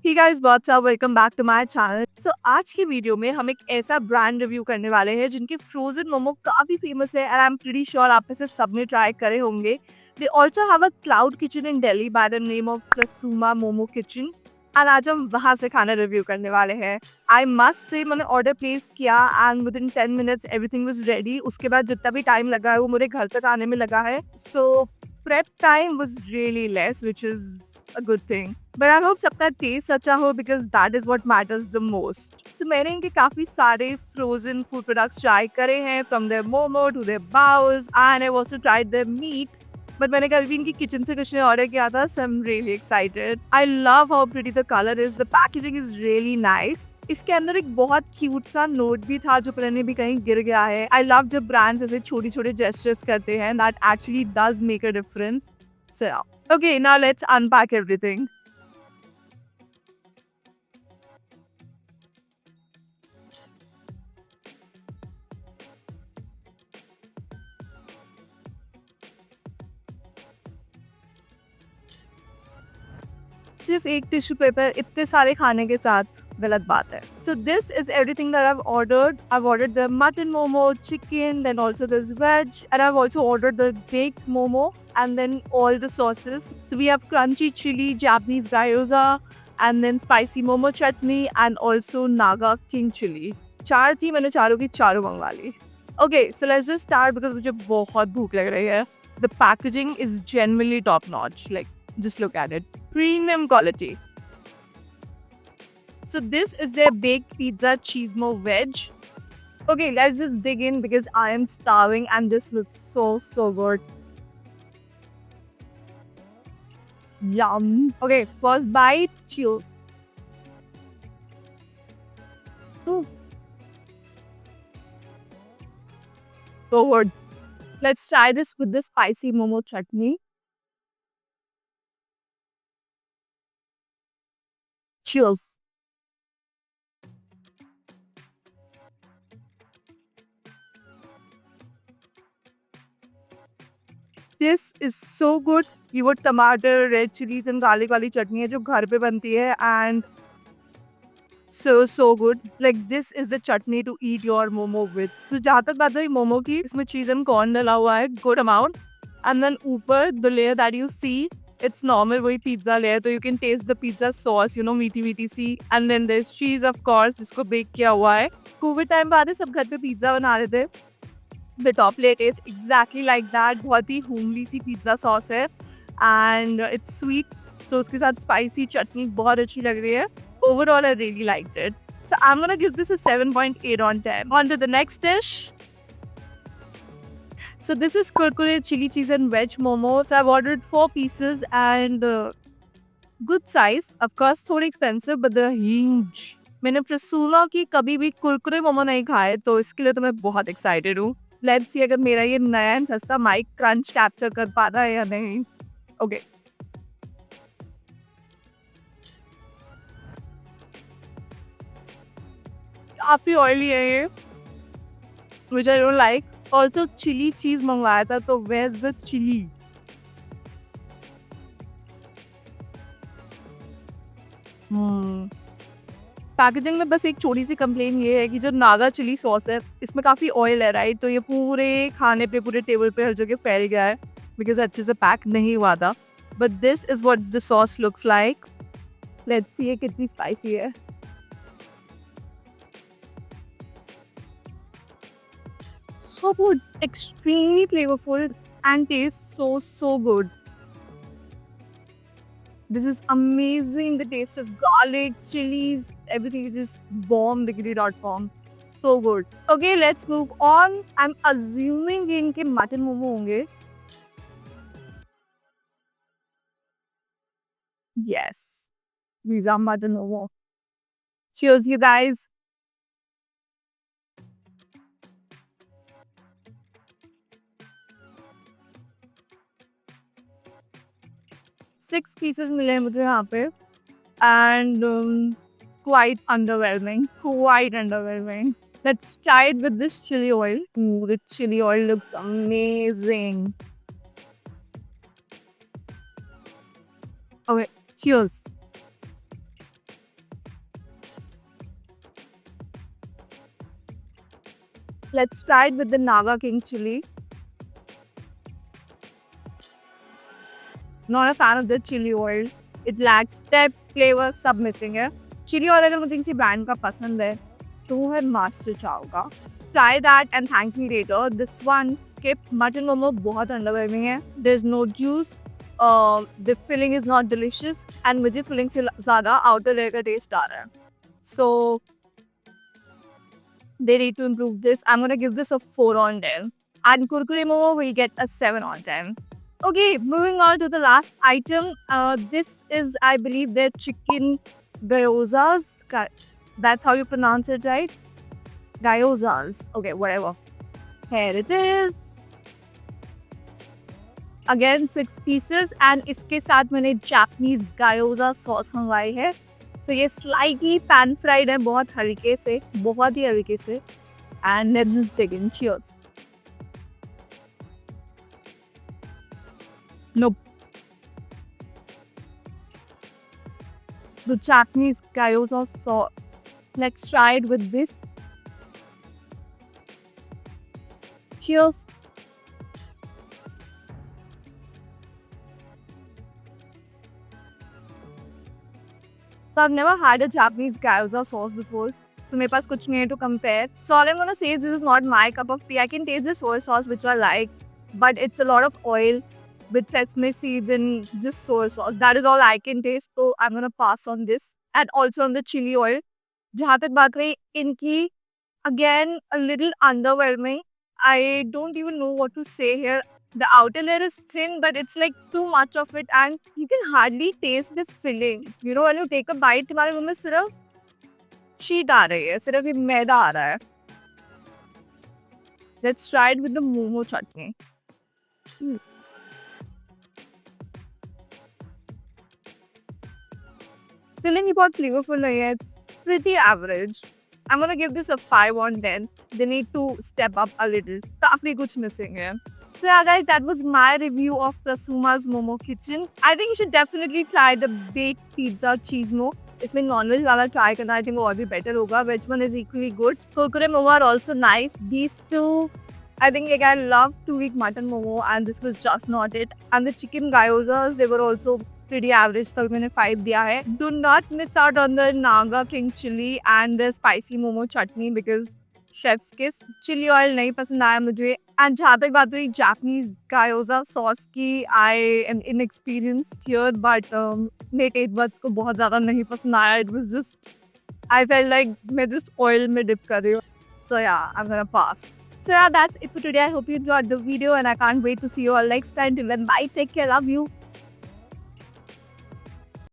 Hey guys, what's up? Welcome back to my channel. So आज की video में हम एक ऐसा ब्रांड रिव्यू करने वाले हैं जिनके फ्रोजन मोमो काफी फेमस है and I am pretty sure आप में से सबने ट्राई करे होंगे. They also have a cloud kitchen in Delhi by the name of Prasuma Momo Kitchen. And आज हम वहाँ से खाना रिव्यू करने वाले हैं. आई मस्ट से मैंने ऑर्डर प्लेस किया and with in 10 minutes everything was ready. उसके बाद जितना भी टाइम लगा है वो मेरे घर तक आने में लगा है. So prep time was really less which is a good thing. But I hope सबका टेस्ट अच्छा हो because that is what matters the most. So मैंने इनके काफ़ी सारे frozen food products ट्राई करे हैं from their momo to their baos and I've also tried their meat. But मैंने कभी भी इनकी किचन से कुछ नहीं ऑर्डर किया था so I'm really excited. I love how pretty the color is. The packaging is really nice. इसके अंदर एक बहुत क्यूट सा नोट भी था जो पता नहीं भी कहीं गिर गया है. I love जब ब्रांड्स ऐसे छोटे छोटे जेस्चर्स करते हैं. That actually does make a difference. So okay, now let's unpack everything. सिर्फ एक टिश्यू पेपर इतने सारे खाने के साथ गलत बात है. So this is everything that I've ordered. I've ordered the mutton momo, chicken, then also this veg, and I've also ordered the baked momo and then all the sauces. So we have crunchy chili, Japanese gyoza, and then spicy momo chutney and also Naga king chili. चार थी, मैंने चारों की चारों मंगवा ली. Okay, so let's just start because मुझे बहुत भूख लग रही है. The packaging is genuinely top notch. Like just look at it. Premium quality. So this is their baked pizza cheese mo veg. Okay, let's just dig in because I am starving and this looks so good. Yum. Okay, first bite. Cheers. Mm. So good. Let's try this with the spicy momo chutney. Cheers. This is so good. ये वो टमाटर, red chillies and garlic वाली चटनी है जो घर पे बनती है and so good. Like this is the chutney to eat your momo with. तो जहाँ तक बात रही मोमो की, इसमें चीज एंड कॉर्न डला हुआ है गुड अमाउंट एंड देन ऊपर the layer that you see it's normal वही पिज्जा लेयर. तो you can taste the pizza sauce, you know, मीठी मीठी सी. And then there is cheese of course जिसको बेक किया हुआ है. कोविड टाइम बाद सब घर पे पिज्जा बना रहे थे. The top layer taste exactly like that. बहुत ही होमली सी पिज्जा सॉस है एंड इट्स स्वीट. सो उसके साथ स्पाइसी चटनी बहुत अच्छी लग रही है. Overall, I really liked it. So I'm gonna give this a 7.8 on 10. On to the next dish. So this is kurkure chili cheese and veg momo. So I've ordered 4 pieces and good size. Of course, थोड़ी expensive, but they're huge. मैंने प्रसूला की कभी भी कुरकुरे मोमो नहीं खाए तो इसके लिए तो मैं बहुत एक्साइटेड हूँ. लेट्स सी अगर मेरा ये नया एंड सस्ता माइक क्रंच कैप्चर कर पा रहा है या नहीं. ओके काफ़ी ऑयली है ये which I don't like. Also chilli cheese मंगवाया था तो where's the chili? पैकेजिंग में बस एक छोटी सी कंप्लेन ये है कि जो नागा चिली सॉस है इसमें काफ़ी ऑयल है राइट. तो ये पूरे खाने पे पूरे टेबल पे हर जगह फैल गया है बिकॉज अच्छे से पैक नहीं हुआ था. But this is what the sauce looks like. Let's see ये कितनी स्पाइसी है. So good, extremely flavorful and tastes so good. This is amazing. The taste is garlic, chilies, everything is just bombdegree.com. So good. Okay, let's move on. I'm assuming ये इनके mutton momo होंगे. Yes, these are mutton momo. Cheers, you guys. Six pieces मिले हैं मुझे यहाँ पे and quite underwhelming. Let's try it with this chili oil. Ooh, the chili oil looks amazing. Okay, cheers. Let's try it with the Naga King chili. Not a fan of the chili oil. It lacks depth, flavor, सब missing है. Chili oil अगर मुझे किसी brand का पसंद है तो वो है Master Chow का. Try that and thank me later. This one skip. Mutton momo बहुत underwhelming है. There's no juice. The filling is not delicious and मुझे filling से ज़्यादा outer layer का taste आ रहा है. So they need to improve this. I'm gonna give this a 4 on 10. And Kurkure momo will get a 7 on 10. Okay, moving on to the last item. This is, I believe, their chicken gyozas. That's how you pronounce it, right? Gyozas. Okay, whatever. Here it is. Again, 6 pieces. And इसके साथ मैंने Japanese gyoza sauce मंगवाई है. So ये slightly pan fried है, बहुत हल्के से, बहुत ही हल्के से. And let's just dig in. Cheers. Nope. The Japanese gyoza sauce. Let's try it with this. Cheers. So I've never had a Japanese gyoza sauce before. So मेरे पास कुछ नहीं है to compare. So all I'm gonna say is this is not my cup of tea. I can taste the soy sauce which I like, but it's a lot of oil with sesame seeds and just soy sauce. That is all I can taste. So I'm gonna pass on this and also on the chili oil. जहाँ तक बात रही इनकी, again a little underwhelming. I don't even know what to say here. The outer layer is thin, but it's like too much of it, and you can hardly taste the filling. You know, when you take a bite, तुम्हारे मुंह में सिर्फ sheet आ रही है, सिर्फ ये मैदा आ रहा है. Let's try it with the momo chutney. Filling बहुत flavorful नहीं है. It's pretty average. I'm gonna give this a 5 on 10. They need to step up a little. काफी कुछ missing है. So yeah guys, that was my review of Prasuma's Momo Kitchen. I think you should definitely try the baked pizza cheese mo. इसमें non-veg वाला try करना, I think वो और भी better होगा. Veg one is equally good. Kurkure momo are also nice. These two, I think like I love 2-week mutton momo and this was just not it. And the chicken gyozas, they were also pretty average, तो मैंने 5 दिया है. Do not miss out on the Naga King chili and the spicy momo chutney because chefs किस. Chilli oil नहीं पसंद आया मुझे. And जहाँ तक बात रही जापनीज गायोजा सॉस की, I am inexperienced here, but मेरे टेस्ट बड्स को बहुत ज़्यादा नहीं पसंद आया. It was just, I felt like मैं जस्ट ऑयल में डिप कर रही हूँ. सो या, I am gonna pass. So yeah, that's it for today. I hope you enjoyed the video and I can't wait to see you all next time. Till then, bye, take care, love you.